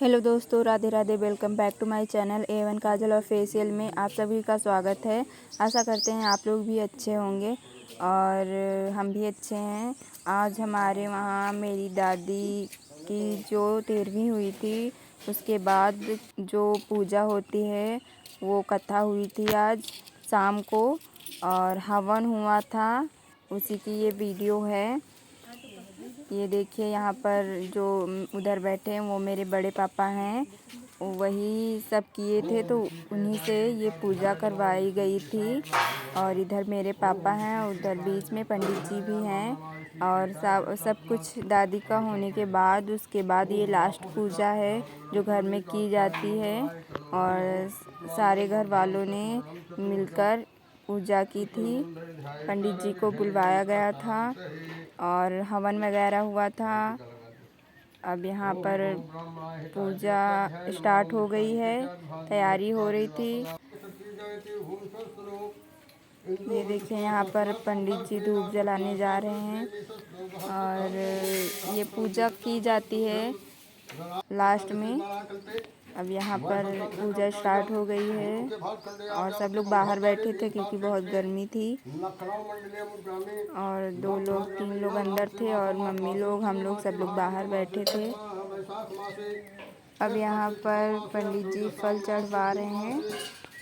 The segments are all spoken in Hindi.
हेलो दोस्तों, Radhe Radhe. Welcome back to my channel A1 काजल और फेशियल में आप सभी का स्वागत है। आशा करते हैं आप लोग भी अच्छे होंगे और हम भी अच्छे हैं। आज हमारे वहाँ मेरी दादी की जो 13वीं हुई थी उसके बाद जो पूजा होती है वो कथा हुई थी आज शाम को और हवन हुआ था, उसी की ये वीडियो है। ये देखिए यहाँ पर जो उधर बैठे हैं वो मेरे बड़े पापा हैं, वही सब किए थे तो उन्हीं से ये पूजा करवाई गई थी। और इधर मेरे पापा हैं, उधर बीच में पंडित जी भी हैं और सब कुछ दादी का होने के बाद उसके बाद ये लास्ट पूजा है जो घर में की जाती है और सारे घर वालों ने मिलकर पूजा की थी। पंडित जी को बुलवाया गया था और हवन वगैरह हुआ था। अब यहाँ पर पूजा स्टार्ट हो गई है, तैयारी हो रही थी। ये देखिए यहाँ पर पंडित जी धूप जलाने जा रहे हैं और ये पूजा की जाती है लास्ट में। अब यहाँ पर पूजा स्टार्ट हो गई है और सब लोग बाहर बैठे थे क्योंकि बहुत गर्मी थी और 2 लोग 3 लोग अंदर थे और मम्मी लोग हम लोग सब लोग बाहर बैठे थे। अब यहाँ पर पंडित जी फल चढ़वा रहे हैं,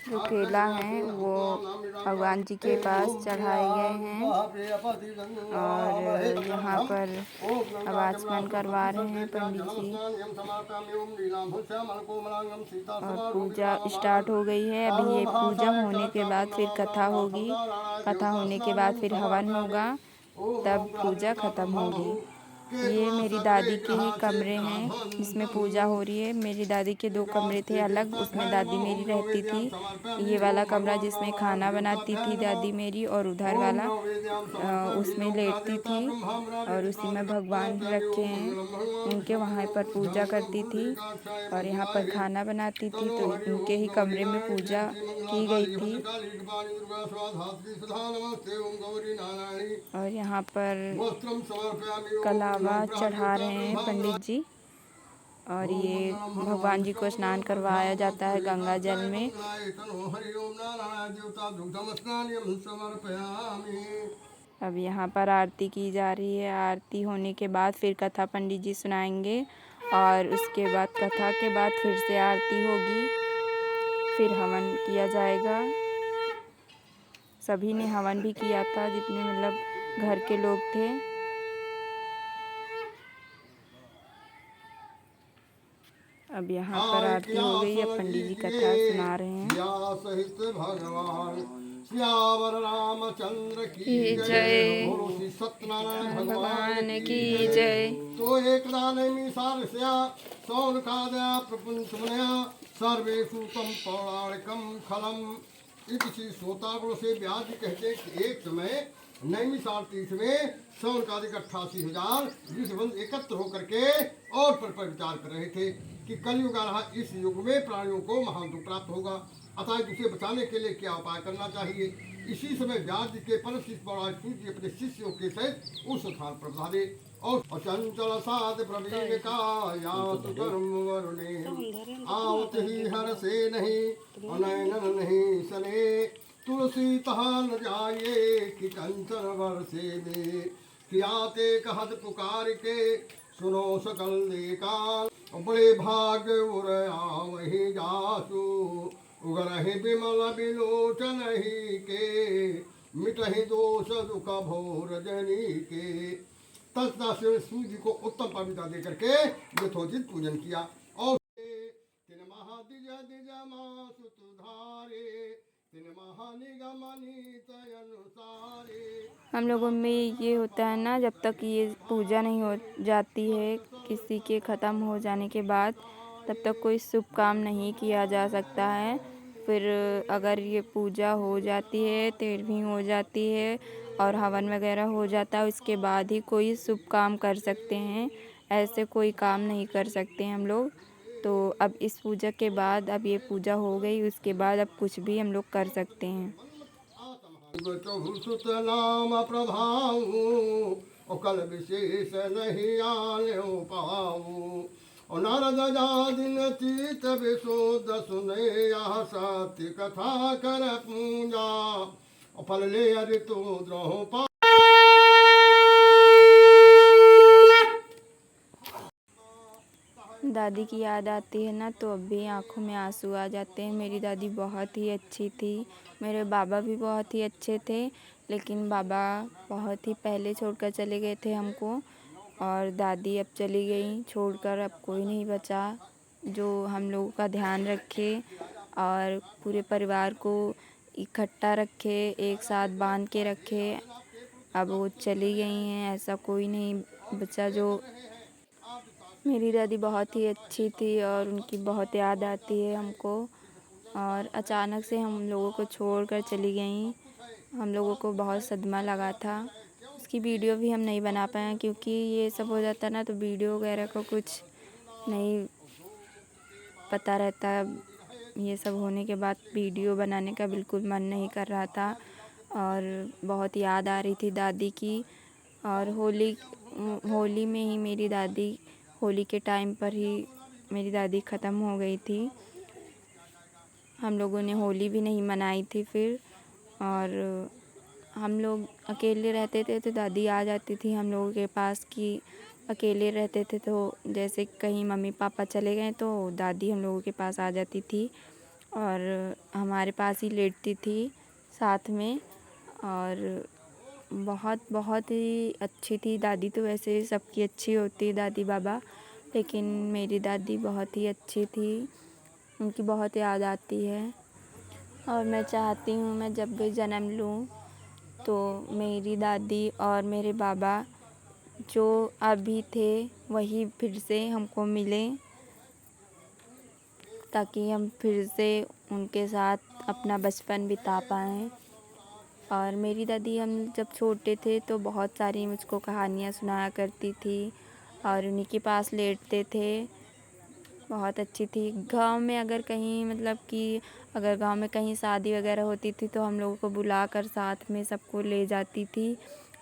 जो केला हैं वो भगवान जी के पास चढ़ाए गए हैं और यहाँ पर अब आचमन करवा रहे हैं पंडित जी और पूजा स्टार्ट हो गई है। अभी ये पूजा होने के बाद फिर कथा होगी, कथा होने के बाद फिर हवन होगा, तब पूजा ख़त्म होगी। ये मेरी दादी के ही कमरे हैं जिसमें पूजा हो रही है। मेरी दादी के 2 कमरे थे अलग, उसमें दादी मेरी रहती थी। ये वाला कमरा जिसमें खाना बनाती थी दादी मेरी और उधर वाला उसमें लेटती थी और उसी में भगवान रखे हैं उनके, वहाँ पर पूजा करती थी और यहाँ पर खाना बनाती थी तो उनके ही कमरे में पूजा की गई थी। और यहाँ पर कलावा चढ़ा रहे हैं पंडित जी और ये भगवान जी को स्नान करवाया जाता है गंगा जल में। अब यहाँ पर आरती की जा रही है। आरती होने के बाद फिर कथा पंडित जी सुनाएंगे और उसके बाद कथा के बाद फिर से आरती होगी, फिर हवन किया जाएगा। सभी ने हवन भी किया था जितने मतलब घर के लोग थे। अब यहाँ पर आरती हो गई, अब पंडित जी कथा सुना रहे हैं। श्यावर रामचंद्र की जय, सत्यनारायण भगवान की जय। तो एक दानमी सारस्या सौन खादया प्रपंच मुनया सर्वेषु तम पौराणिकम खलम। इसी श्रोतागुण से व्यास जी कहते हैं कि एक समय नैमिषारण्य तीर्थ में सौनकादिक 88,000 ऋषिवंश एकत्र होकर के और पर विचार कर रहे थे कि कलयुग आ रहा, इस युग में प्राणियों को महान दुख प्राप्त होगा, अतः इसे बचाने के लिए क्या उपाय करना चाहिए। इसी समय व्यास जी के परम शिष्य पौराणिक सूर्य अपने शिष्यों के सहित उस स्थान पर पधारे और अचंचल साध प्रवीण का यात कर्म वरुणे आवत ही हर से नहीं अनयन नहीं सने तुलसी तहा न जाए कि कंचन वर्षे में कियाते कहत पुकार के सुनो सकल देकाल बड़े भाग्य उरया वही जासु उगरहि विमल विलोचन ही के मिटहि दोष दुख भोर जनी के। तत्ता से सूर्य को उत्तम पवित्रता देकर के यथोचित पूजन किया और तिन महादिज दिज मासुधारे तिन महानिगमनी तय अनुसारे। हम लोगों में ये होता है ना, जब तक ये पूजा नहीं हो जाती है किसी के ख़त्म हो जाने के बाद, तब तक कोई शुभ काम नहीं किया जा सकता है। फिर अगर ये पूजा हो जाती है, 13वीं हो जाती है और हवन वगैरह हो जाता है, उसके बाद ही कोई शुभ काम कर सकते हैं। ऐसे कोई काम नहीं कर सकते हम लोग। तो अब इस पूजा के बाद, अब ये पूजा हो गई, उसके बाद अब कुछ भी हम लोग कर सकते हैं। नाम प्रभाऊ कल विशेष नहीं आने पाऊ और नारद जादिन चित विशोद सुने यह सत्य कथा कर पूजा और फल ले ऋतु द्रोह पा। दादी की याद आती है ना तो अब भी आँखों में आंसू आ जाते हैं। मेरी दादी बहुत ही अच्छी थी। मेरे बाबा भी बहुत ही अच्छे थे, लेकिन बाबा बहुत ही पहले छोड़कर चले गए थे हमको, और दादी अब चली गई छोड़कर। अब कोई नहीं बचा जो हम लोगों का ध्यान रखे और पूरे परिवार को इकट्ठा रखे, एक साथ बांध के रखे। अब वो चली गई हैं, ऐसा कोई नहीं बचा जो। मेरी दादी बहुत ही अच्छी थी और उनकी बहुत याद आती है हमको। और अचानक से हम लोगों को छोड़कर चली गईं। हम लोगों को बहुत सदमा लगा था। उसकी वीडियो भी हम नहीं बना पाए क्योंकि ये सब हो जाता ना तो वीडियो वगैरह को कुछ नहीं पता रहता। ये सब होने के बाद वीडियो बनाने का बिल्कुल मन नहीं कर रहा था और बहुत याद आ रही थी दादी की। और होली में ही मेरी दादी, होली के टाइम पर ही मेरी दादी ख़त्म हो गई थी। हम लोगों ने होली भी नहीं मनाई थी फिर। और हम लोग अकेले रहते थे तो दादी आ जाती थी हम लोगों के पास। कि अकेले रहते थे तो जैसे कहीं मम्मी पापा चले गए तो दादी हम लोगों के पास आ जाती थी और हमारे पास ही लेटती थी साथ में। और बहुत बहुत ही अच्छी थी दादी। तो वैसे सबकी अच्छी होती है दादी बाबा, लेकिन मेरी दादी बहुत ही अच्छी थी। उनकी बहुत याद आती है और मैं चाहती हूँ मैं जब भी जन्म लूँ तो मेरी दादी और मेरे बाबा जो अभी थे वही फिर से हमको मिलें, ताकि हम फिर से उनके साथ अपना बचपन बिता पाएँ। और मेरी दादी हम जब छोटे थे तो बहुत सारी मुझको कहानियाँ सुनाया करती थी और उन्हीं के पास लेटते थे। बहुत अच्छी थी। गांव में अगर कहीं मतलब कि अगर गांव में कहीं शादी वगैरह होती थी तो हम लोगों को बुलाकर साथ में सबको ले जाती थी।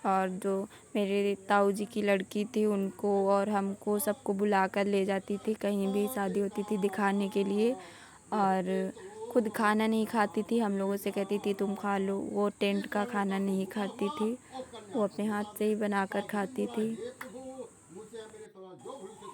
और जो मेरे ताऊ जी की लड़की थी उनको और हमको सबको बुलाकर ले जाती थी कहीं भी शादी होती थी दिखाने के लिए। और खुद खाना नहीं खाती थी, हम लोगों से कहती थी तुम खा लो। वो टेंट का खाना नहीं खाती थी, वो अपने हाथ से ही बनाकर खाती थी।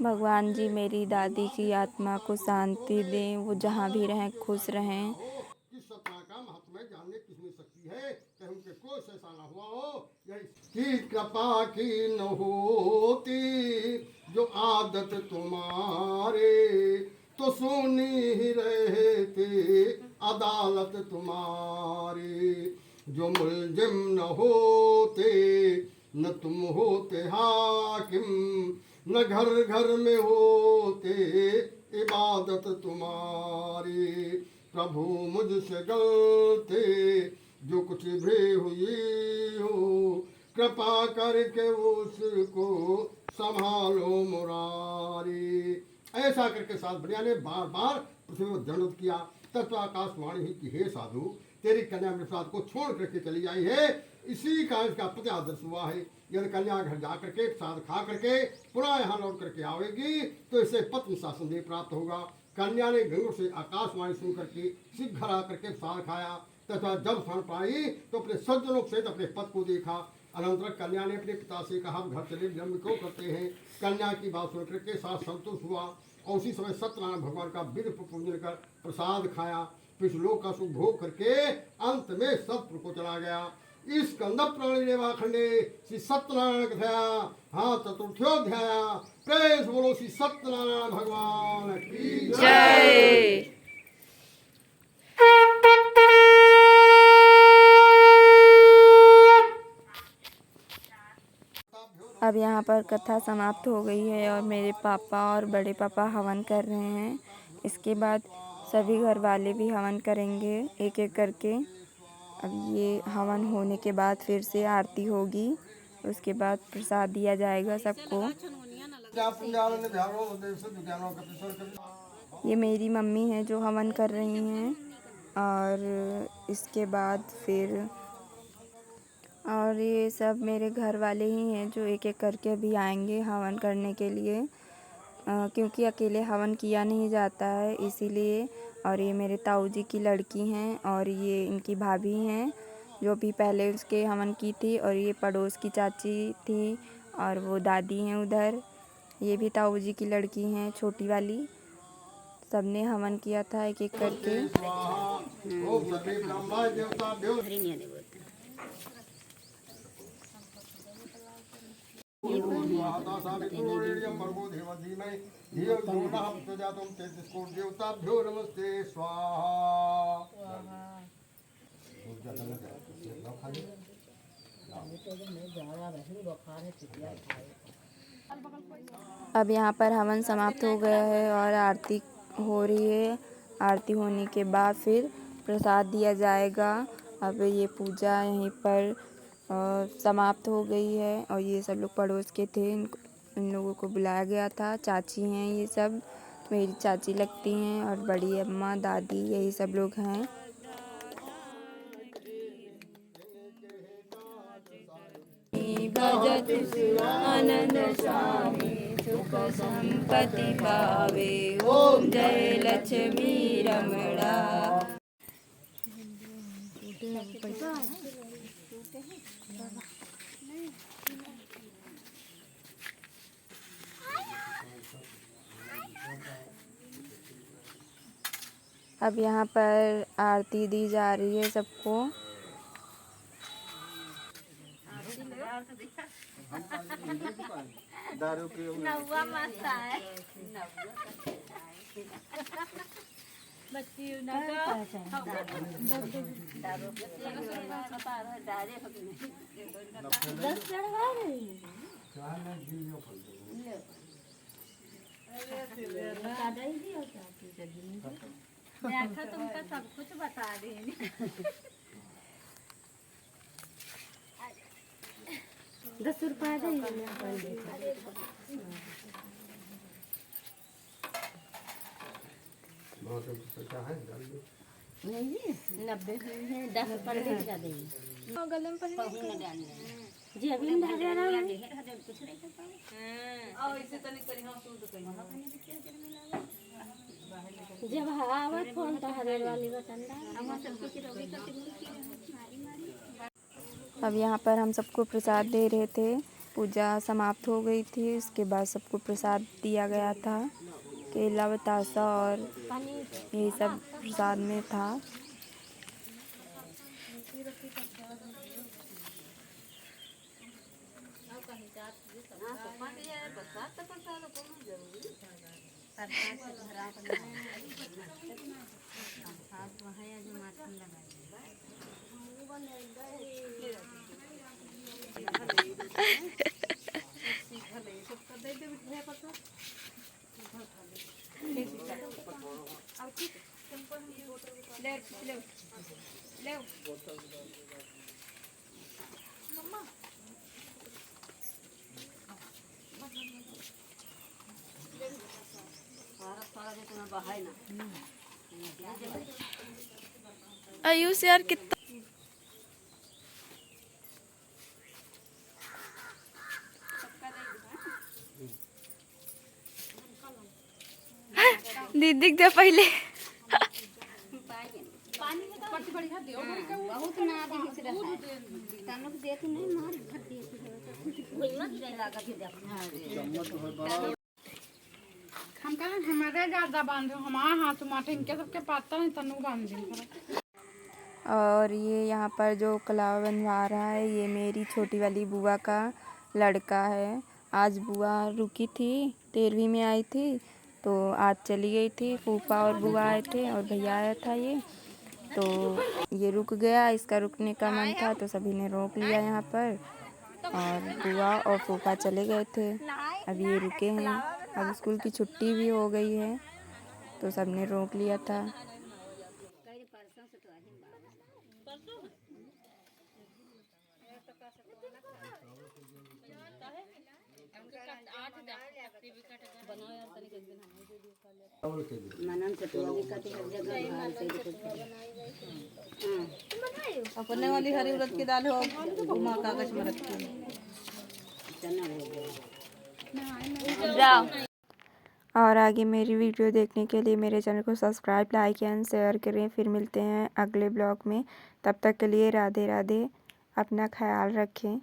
भगवान जी मेरी दादी की आत्मा को शांति दें, वो जहाँ भी रहें खुश रहें। किस सत्ता का महत्व है जानने किसमें शक्ति है कि उनके कोई ऐसा ना हुआ हो। यही की कृपा की न होती जो आदत तुम्हारे तो सुनी ही रहते अदालत तुम्हारी। जो मुलजिम न होते न तुम होते हाकिम न घर घर में होते इबादत तुम्हारी। प्रभु मुझसे गलती जो कुछ भी हुई हो कृपा करके उसको संभालो मुरारी। ऐसा करके साथ बढ़िया ने बार बार पृथ्वी को दंडवत किया। तब तो आकाशवाणी ही की हे साधु तेरी कन्या मेरे साथ को छोड़ करके चली आई है। इसी का इसका पति आदर्श हुआ है। यदि कन्या घर जा करके प्रसाद खा करके पुनः यहाँ लौट करके आवेगी तो इसे पत्नी सा संदेह प्राप्त होगा। कन्या ने गंगों से आकाशवाणी सुन करके शीघ्र आकर के प्रसाद खाया तथा जब क्षण पाई तो अपने सज्जनों से अपने पद को देखा। अनंतर कन्या ने अपने पिता से कहा घर चले विलम्ब क्यों करते हैं। कन्या की बात सुन करके साथ संतुष्ट हुआ और उसी समय सत्यनारायण भगवान का विधि पूजन कर प्रसाद खाया। फिर लोक का सुख भोग करके अंत में सत्पुर को चला गया। इस स्कंद प्राणी रेवाखंडे श्री सत्यनारायण कथया हाँ चतुर्थ्योध्याय। प्रेस बोलो श्री सत्यनारायण भगवान की जय। अब यहाँ पर कथा समाप्त हो गई है और मेरे पापा और बड़े पापा हवन कर रहे हैं। इसके बाद सभी घर वाले भी हवन करेंगे एक एक करके। अब ये हवन होने के बाद फिर से आरती होगी, उसके बाद प्रसाद दिया जाएगा सबको। ये मेरी मम्मी है जो हवन कर रही हैं। और इसके बाद फिर और ये सब मेरे घर वाले ही हैं जो एक एक करके अभी आएंगे हवन करने के लिए। क्योंकि अकेले हवन किया नहीं जाता है इसीलिए। और ये मेरे ताऊ जी की लड़की हैं और ये इनकी भाभी हैं जो भी पहले उसके हवन की थी, और ये पड़ोस की चाची थी और वो दादी हैं उधर। ये भी ताऊ जी की लड़की हैं छोटी वाली। सबने हवन किया था एक एक करके। ओम सर्वे ब्रह्मा देवताभ्यो स्वाहा सावित्रोरेण्यं भर्गो देवो धीमहि धियो यो नः प्रचोदयात्। 33 कोटि देवताभ्यो नमस्ते स्वाहा। अब यहाँ पर हवन समाप्त हो गया है और आरती हो रही है। आरती होने के बाद फिर प्रसाद दिया जाएगा। अब ये पूजा यहीं पर समाप्त हो गई है। और ये सब लोग पड़ोस के थे, इन लोगों को बुलाया गया था। चाची हैं ये सब, मेरी चाची लगती हैं, और बड़ी अम्मा दादी यही सब लोग हैं। भजत आनंद स्वामी सुख संपत्ति पावे। ओम जय लक्ष्मी रमणा। अब यहाँ पर आरती दी जा रही है सबको। दारू की नौवा मस्ता है बच्ची तुमका सब कुछ बता देंगे। 10 रुपया देंगे। क्या है नहीं 90 है 10 रुपये का देंगे। गले में पहन जी अभी हम ढाबे रहा है कुछ नहीं कर पाए और इसे तने करी हां सुन तो कहीं जब आवत फोन तो हरेर वाली बटंडा हम सब कुछ रोगी करती। अब यहाँ पर हम सबको प्रसाद दे रहे थे। पूजा समाप्त हो गई थी, उसके बाद सबको प्रसाद दिया गया था। केला बतासा और यही सब प्रसाद में था। आयुष यार कितना दीदी दे पहले बहुत ना दिख रहा है तनुक देख नहीं मार भर दिए कोई मत लगा के देख हम कहा हमारे ज्यादा बांधो हमारा हाथ माटे इनके सबके पाता नहीं तनु बांध दी। और ये यहाँ पर जो कलावा बनवा रहा है ये मेरी छोटी वाली बुआ का लड़का है। आज बुआ रुकी थी, 13वीं में आई थी तो आज चली गई थी। फूफा और बुआ आए थे और भैया आया था ये, तो ये रुक गया। इसका रुकने का मन था तो सभी ने रोक लिया यहाँ पर, और बुआ और फूफा चले गए थे। अब ये रुके हैं। अब स्कूल की छुट्टी भी हो गई है तो सबने रोक लिया था। मनन चटुआ कटे हर जगह भाल से अपने वाली हरी उड़द की दाल हो घुमा कागज में रखी चना हो गया। और आगे मेरी वीडियो देखने के लिए मेरे चैनल को सब्सक्राइब, लाइक एंड शेयर करें। फिर मिलते हैं अगले ब्लॉग में। तब तक के लिए राधे राधे। अपना ख्याल रखें।